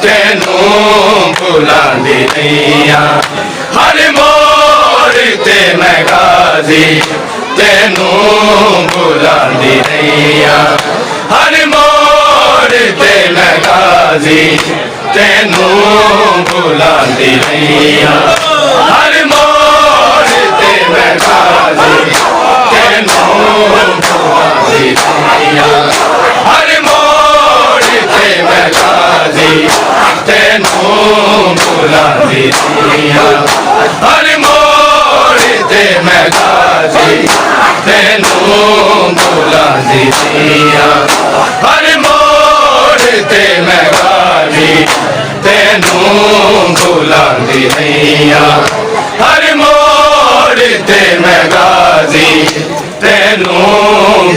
तेनू भुलांदी नहीं आ। हर मोड़ ते मैं गाजी तेनू भुलांदी नहीं आ। हर मोड़ ते मैं गाजी तेनू भुलांदी नहीं आ। हर मोड़ ते मैं गाजी तेनू भुलांदी नहीं आ। हर मोड़ ते मैं गाजी तेनू भुलांदी नहीं आ। हर मोड़ ते मैं गाजी तेनू भुलांदी नहीं आ। हर मोड़ ते मैं गाजी तेनू भुलांदी नहीं आ। हर मोड़ ते मैं गाजी तेनू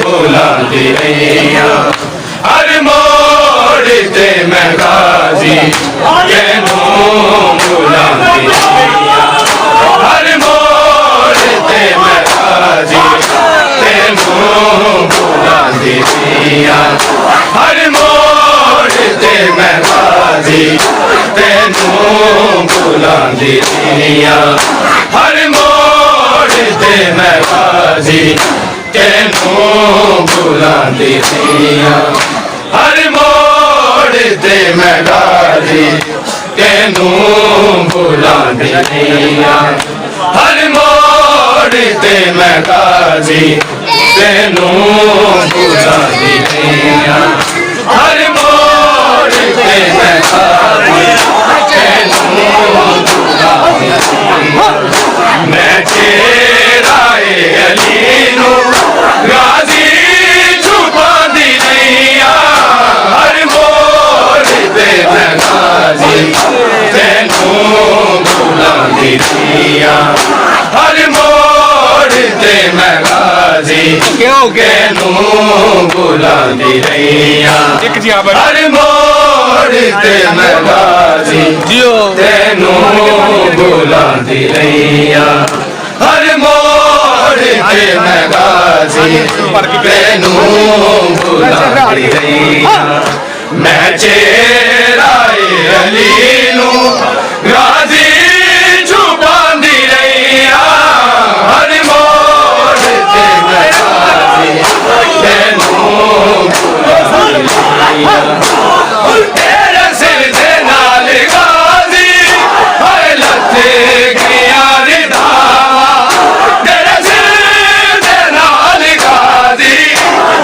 भुलांदी नहीं आ। हर मोड़ ते मैं गाजी तेनू भुलांदी नहीं आ। हर मोड़ ते मैं गाजी तेनू भुलांदी नहीं आ। हर मोड़ ते मैं गाजी तेनू भुलांदी नहीं आ। हर मोड़ ते मैं गाजी तेनू भुलांदी नहीं आ। हर मोड़ ते मैं गाजी तेनू भुलांदी नहीं आ। हर मोड़ ते मैं गाजी तेनू भुलांदी नहीं आ। हर मोड़ ते मैं गाजी तेनू भुलांदी नहीं आ। मैं तेरा अली नू गाजी छुपांदी नहीं आ। हर मोड़ ते मैं गाजी तेनू भुलांदी नहीं आ। हर मोड़ ते मैं गाजी तेनू भुलांदी नहीं आ। हर मोड़ ते मैं गाजी तेनू भुलांदी नहीं आ। हर मोड़ ते मैं गाजी तेनू भुलांदी नहीं आ। मैं चेहरा अली नू गाजी छुपांदी नहीं आ। हर मोड़ ते मैं गाजी तेनू भुलांदी नहीं आ। तेरे सिर दे नाल गाजी हाय लथे गया रिधावा। तेरे सिर दे नाल गाजी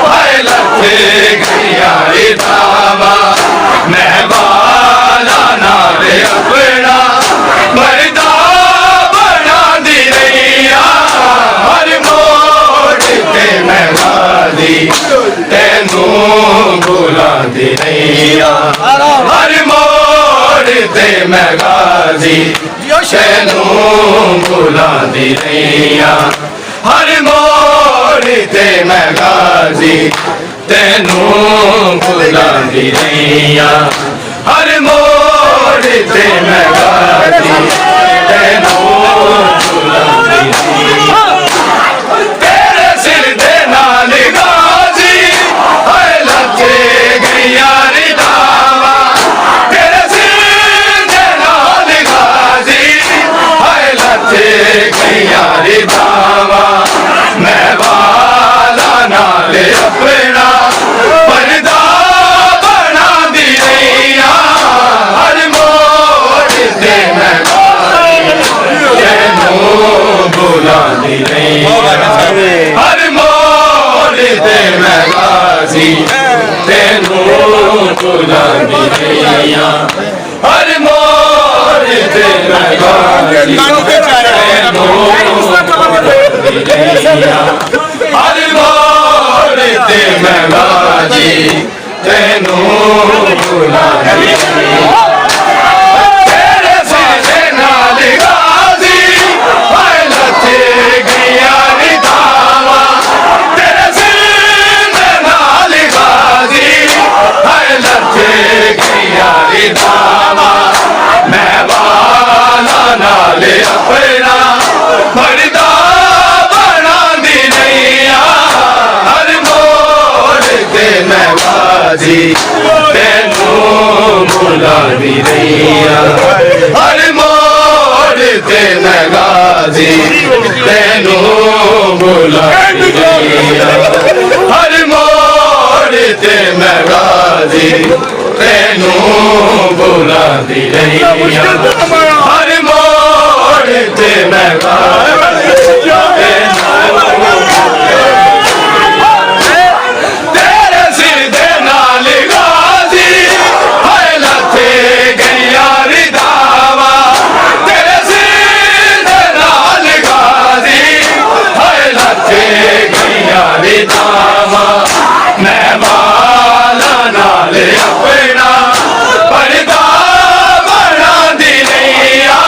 हाय लथे गया रिधावा। मैं वाला नाल अपना मरदा बना दी नहीं आ। हर मोड़ ते मैं गाजी तेनू भुलांदी नहीं आ। हर मोड़ ते मैं गाजी तेनू भुलांदी नहीं आ। हर मोड़ ते मैं गाजी तेनू भुलांदी नहीं आ। हर मोड़ ते मैं गाजी तेनू भुलांदी नहीं आ। तेरे सिर दे नाल गाजी हाय लथे गया रिधावा। तेरे सिर दे नाल गाजी हाय लथे गया रिधावा। मैं वाला नाल अपना पर्दा बना दी नहीं आ। हर मोड़ ते मैं गाजी तेनू भुलांदी नहीं आ। हर मोड़ ते मैं गाजी तेनू भुलांदी नहीं आ। हर मोड़ ते मैं गाजी तेनू भुलांदी नहीं आ। हर मोड़ ते मैं गाजी तेनू भुलांदी नहीं आ। तेरे सिर दे नाल गाजी हाय लथे गया रिधावा। तेरे सिर दे नाल गाजी हाय लथे गया रिधावा। मैं वाला नाल अपना मरदा बना दी नहीं आ। हर मोड़ ते मैं गाजी तेनू मैं गाजी तेनू बुलांदी रहिया हर मोड़ ते मैं गाजी तेनू बुलांदी रहिया हर मोड़ ते मैं गाजी तेरे सिर दे नाल गाजी हाय लथे गईया रिदावा तेरे सिर दे नाल गाजी हाय लथे गईया रिदावा मैं माला नाल अपना पर्दा बना दी रहिया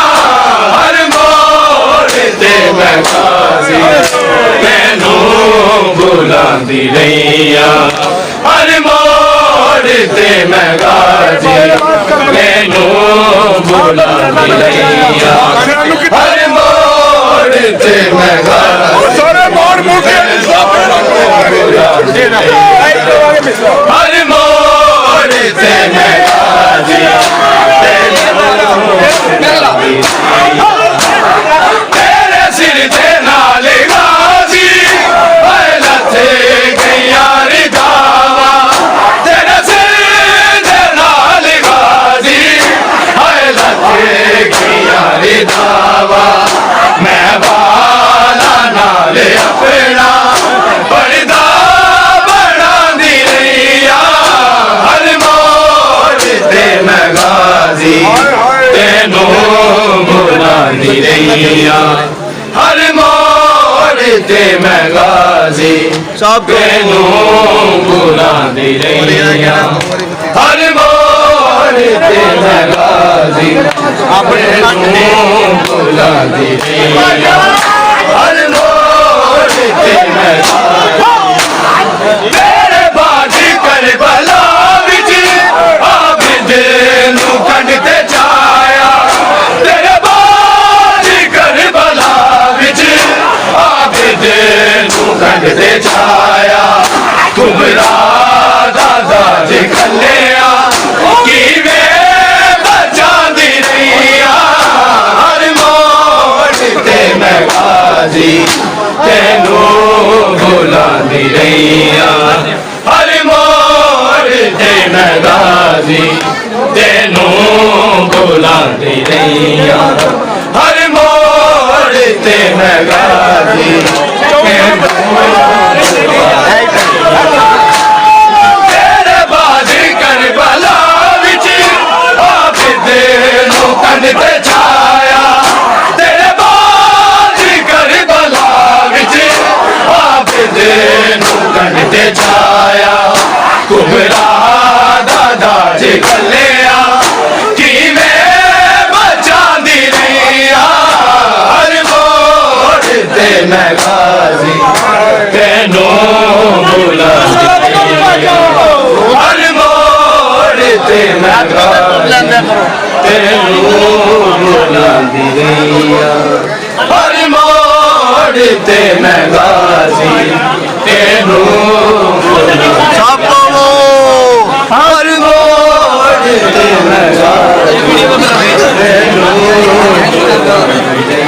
हर मोड़ ते मैं गाजी तेनू बुलांदी रहिया हर मोड़ ते मैं गाजी तेनू बुलांदी रहिया हर मोड़ ते मैं गाजी सारे मोड़ मुके हर मोड़ ते मैं गाजी तेरे सिर ते नाल गाजी हाय लथे गईया रिदावा तेरे सिर ते नाल गाजी हाय लथे गईया रिदावा मैं बाला नाल अपना पर्दा बना दी रहिया हर मोड़ ते मैं गाजी तेनू बुलांदी रहिया हर मोड़ ते मैं गाजी तेनू बुलांदी रहिया हर मोड़ ते मैं गाजी तेनू बुलांदी रहिया हर मोड़ ते मैं तेरे बाजी करबला विच आबिद नू कंढते छाया तेरे बाजी करबला विच आबिद नू कंढते छाया कुबरा दादा जी कलिया किवें बचांदी रहिया हर मोड़ ते मैं गाजी तेनू बुलांदी रहिया हर मोड़ ते मैं गाजी तेनू बुलांदी रहिया हर मोड़ ते मैं गाजी तेरे बाजी करबला विच आबिद नू कंढते छाया तेरे बाजी करबला विच आबिद नू कंढते छाया कुबरा दादा जी कलिया किवें बचांदी रहिया हर मोड़ ते मैं गाजी तेनू बुलांदी रहिया हर मोड़ ते मैं गाजी तेनू बुलांदी रहिया हर मोड़ ते मैं गाजी तेनू सब बोलो हर मोड़ ते मैं गाजी तेनू बुलांदी